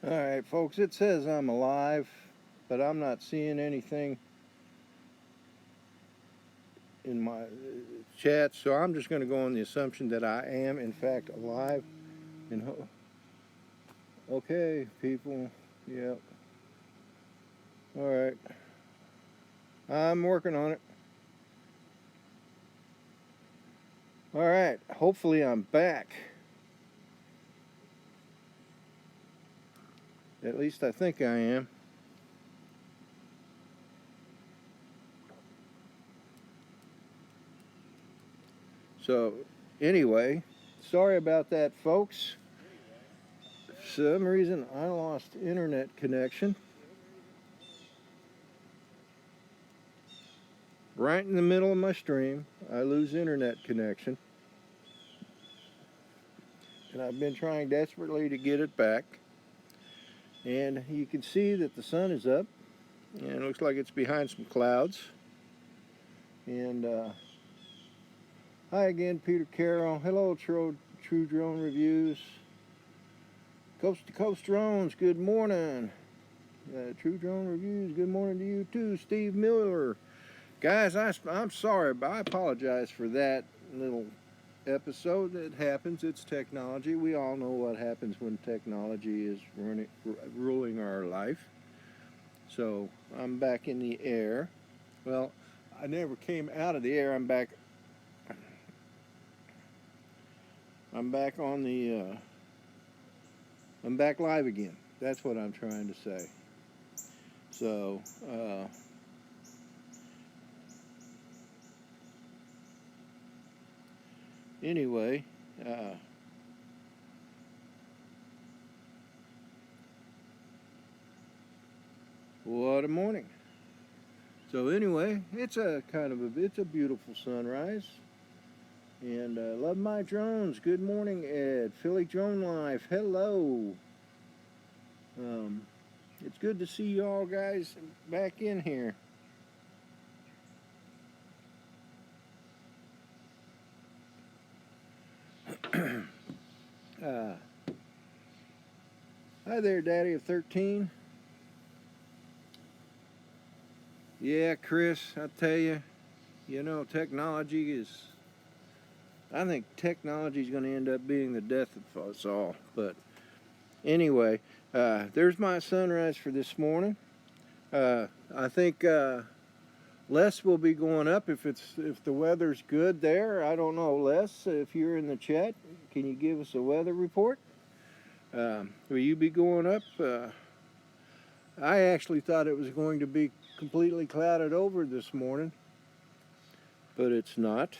Alright folks, it says I'm alive, but I'm not seeing anything in my chat, so I'm just going to go on the assumption that I am in fact alive. And okay, people, yep. Alright, I'm working on it. Alright, hopefully I'm back. At least I think I am. So, anyway, sorry about that, folks. For some reason, I lost internet connection. Right in the middle of my stream, I lose internet connection. And I've been trying desperately to get it back. And you can see that the sun is up. And it looks like it's behind some clouds. And hi again, Peter Carroll. Hello, True Drone Reviews. Coast to Coast Drones, good morning. True Drone Reviews, good morning to you too, Steve Miller. Guys, I'm sorry, but I apologize for that little episode. It happens. It's technology. We all know what happens when technology is ruling our life. So I'm back in the air. Well, I never came out of the air. I'm back on the I'm back live again. That's what I'm trying to say. So anyway, what a morning. So anyway, it's a beautiful sunrise. And love my drones. Good morning, Ed. PhillyDroneLife. Hello. It's good to see you all guys back in here. Hi there, Daddy of 13. Yeah, Chris, I tell you, I think technology is going to end up being the death of us all. But anyway, there's my sunrise for this morning. I think Les will be going up if the weather's good there. I don't know, Les, if you're in the chat, can you give us a weather report? Will you be going up? I actually thought it was going to be completely clouded over this morning, but it's not,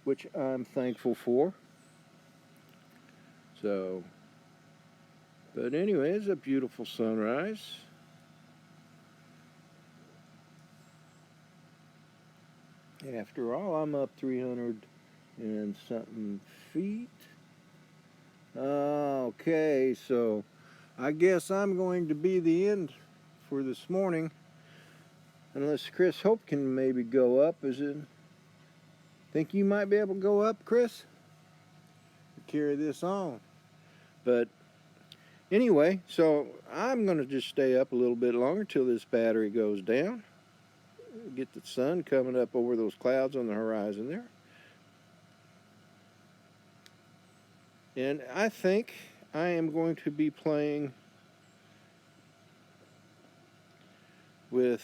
which I'm thankful for. So, but anyway, it's a beautiful sunrise. After all, I'm up 300 and something feet. Okay, so I guess I'm going to be the end for this morning, unless Chris Hope can maybe go up. Think you might be able to go up, Chris? Carry this on. But anyway, so I'm going to just stay up a little bit longer till this battery goes down. Get the sun coming up over those clouds on the horizon there. And I think I am going to be playing with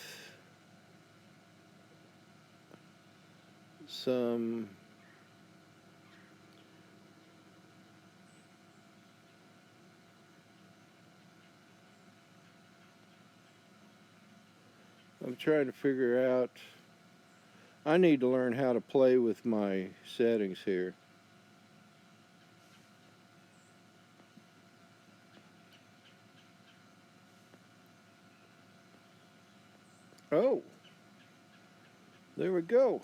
some I'm trying to figure out, I need to learn how to play with my settings here. Oh, there we go.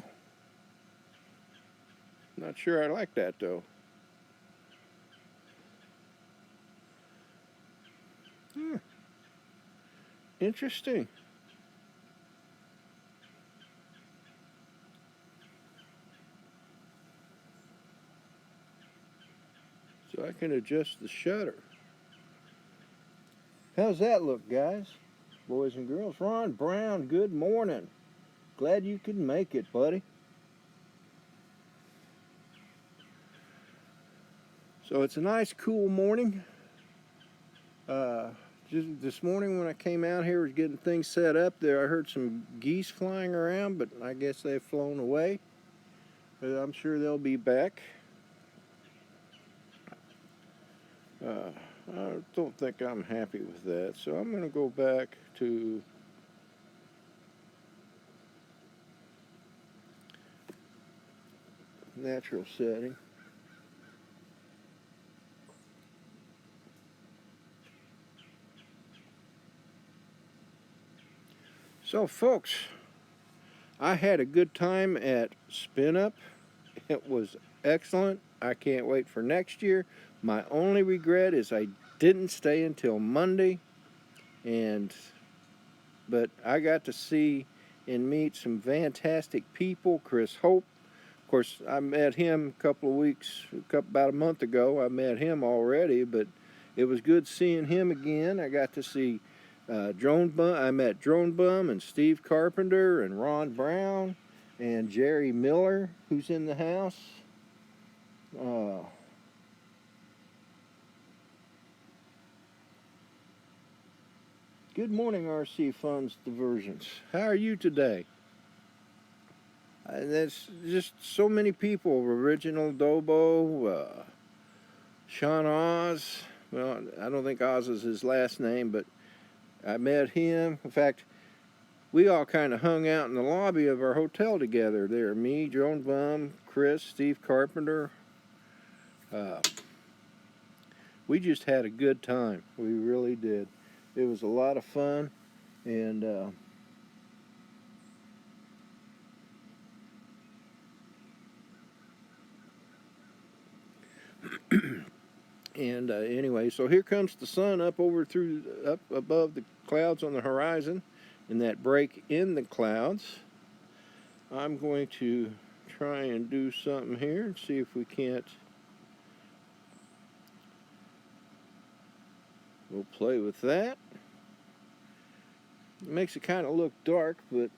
Not sure I like that though. Interesting. So I can adjust the shutter. How's that look, guys? Boys and girls. Ron Brown, good morning. Glad you could make it, buddy. So it's a nice, cool morning. Just this morning when I came out here, was getting things set up there, I heard some geese flying around, but I guess they've flown away. But I'm sure they'll be back. I don't think I'm happy with that, so I'm going to go back to natural setting. So folks, I had a good time at Spin Up. It was excellent. I can't wait for next year. My only regret is I didn't stay until Monday, but I got to see and meet some fantastic people. Chris Hope, of course, I met him about a month ago. I met him already, but it was good seeing him again. I got to see Drone Bum. I met Drone Bum and Steve Carpenter and Ron Brown and Jerry Miller, who's in the house. Good morning, RC Funds Diversions. How are you today? There's just so many people. Original Dobo, Sean Oz. Well, I don't think Oz is his last name, but I met him. In fact, we all kind of hung out in the lobby of our hotel together there. Me, Drone Bum, Chris, Steve Carpenter. We just had a good time. We really did. It was a lot of fun, and anyway, so here comes the sun up above the clouds on the horizon, and that break in the clouds. I'm going to try and do something here and see if we can't. We'll play with that. It makes it kind of look dark, but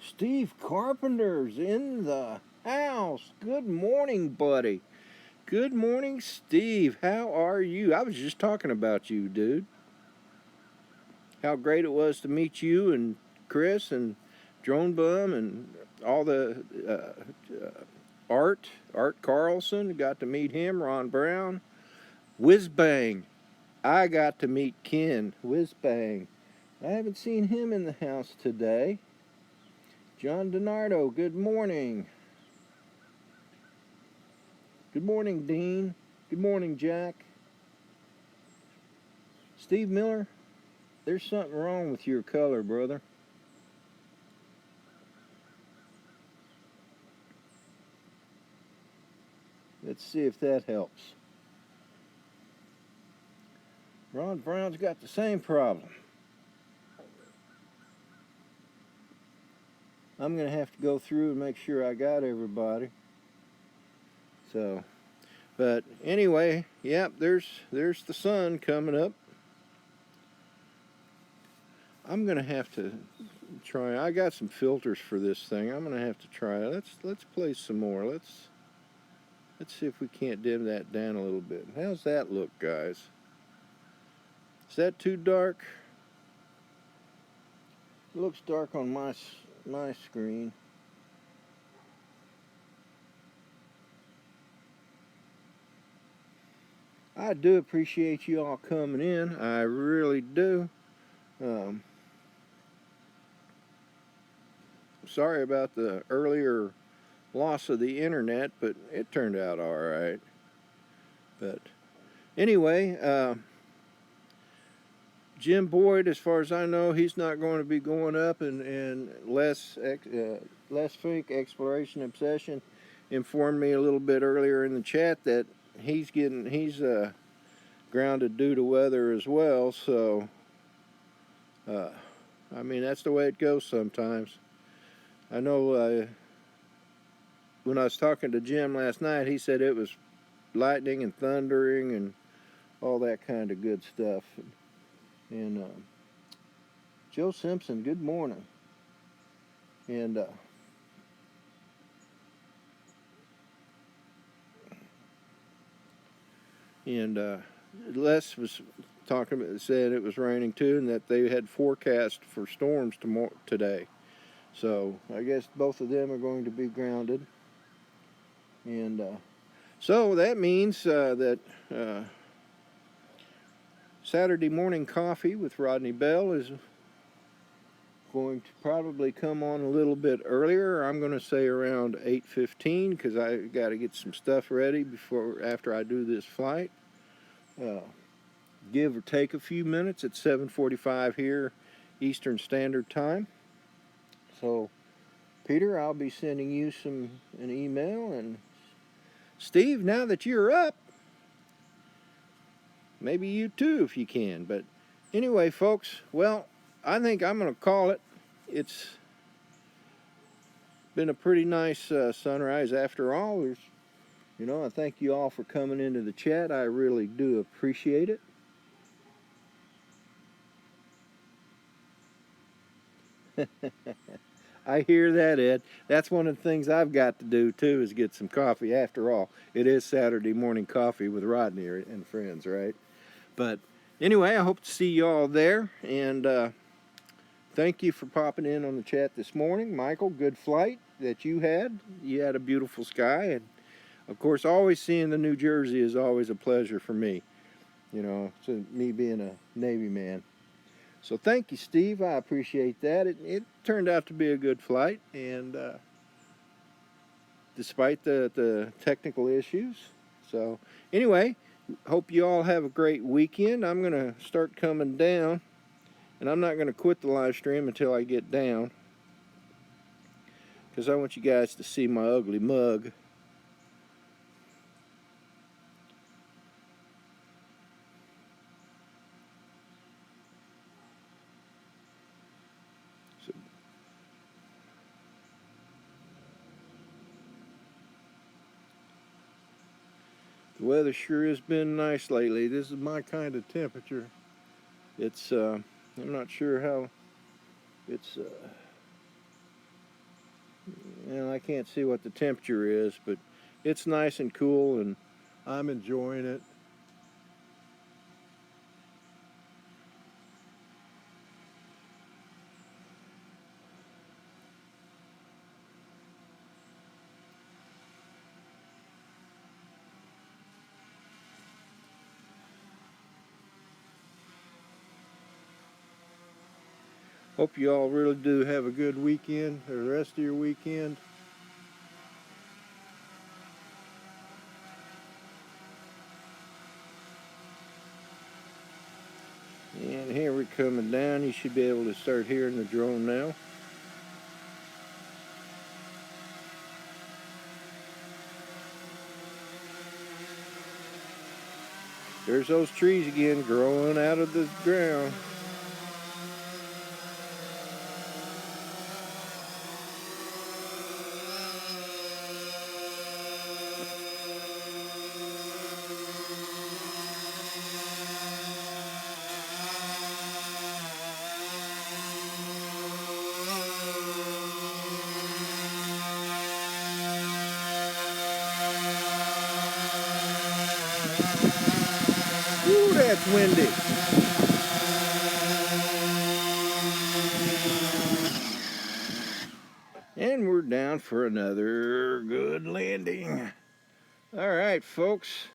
Steve Carpenter's in the house. Good morning, buddy. Good morning, Steve. How are you? I was just talking about you, dude. How great it was to meet you and Chris and Drone Bum and all the Art Carlson. Got to meet him, Ron Brown. Whiz Bang. I got to meet Ken. Whiz Bang. I haven't seen him in the house today. John DiNardo, good morning. Good morning, Dean. Good morning, Jack. Steve Miller, there's something wrong with your color, brother. Let's see if that helps. Ron Brown's got the same problem. I'm going to have to go through and make sure I got everybody. So, but anyway, yep, there's the sun coming up. I'm going to have to try. I got some filters for this thing. I'm going to have to try it. Let's play some more. Let's see if we can't dim that down a little bit. How's that look, guys? Is that too dark? It looks dark on my screen. I do appreciate you all coming in. I really do. Sorry about the earlier loss of the internet, but it turned out all right. But anyway, Jim Boyd, as far as I know, he's not going to be going up, and Les Fink, Exploration Obsession, informed me a little bit earlier in the chat that he's grounded due to weather as well. So, I mean, that's the way it goes sometimes. I know when I was talking to Jim last night, he said it was lightning and thundering and all that kind of good stuff. And Joe Simpson, good morning. And Les was talking about, said it was raining too, and that they had forecast for storms today. So I guess both of them are going to be grounded. And so that means that Saturday morning coffee with Rodney Bell is going to probably come on a little bit earlier. I'm going to say around 8:15 because I got to get some stuff ready after I do this flight. Give or take a few minutes at 7:45 here Eastern Standard Time. So Peter, I'll be sending you an email, and Steve, now that you're up, maybe you too if you can. But anyway, folks, well, I think I'm going to call it. It's been a pretty nice sunrise after all. I thank you all for coming into the chat. I really do appreciate it. I hear that, Ed. That's one of the things I've got to do too, is get some coffee. After all, it is Saturday morning coffee with Rodney and friends, right? But anyway, I hope to see you all there, and thank you for popping in on the chat this morning. Michael, good flight that you had. You had a beautiful sky, and of course, always seeing the New Jersey is always a pleasure for me. Me being a Navy man. So thank you, Steve. I appreciate that. It turned out to be a good flight, and despite the technical issues. So anyway, hope you all have a great weekend. I'm going to start coming down, and I'm not going to quit the live stream until I get down, because I want you guys to see my ugly mug. The weather sure has been nice lately. This is my kind of temperature. It's, I'm not sure how, it's, I can't see what the temperature is, but it's nice and cool, and I'm enjoying it. Hope you all really do have a good weekend, or the rest of your weekend. And here we're coming down. You should be able to start hearing the drone now. There's those trees again growing out of the ground. Ooh, that's windy. And we're down for another good landing. All right, folks.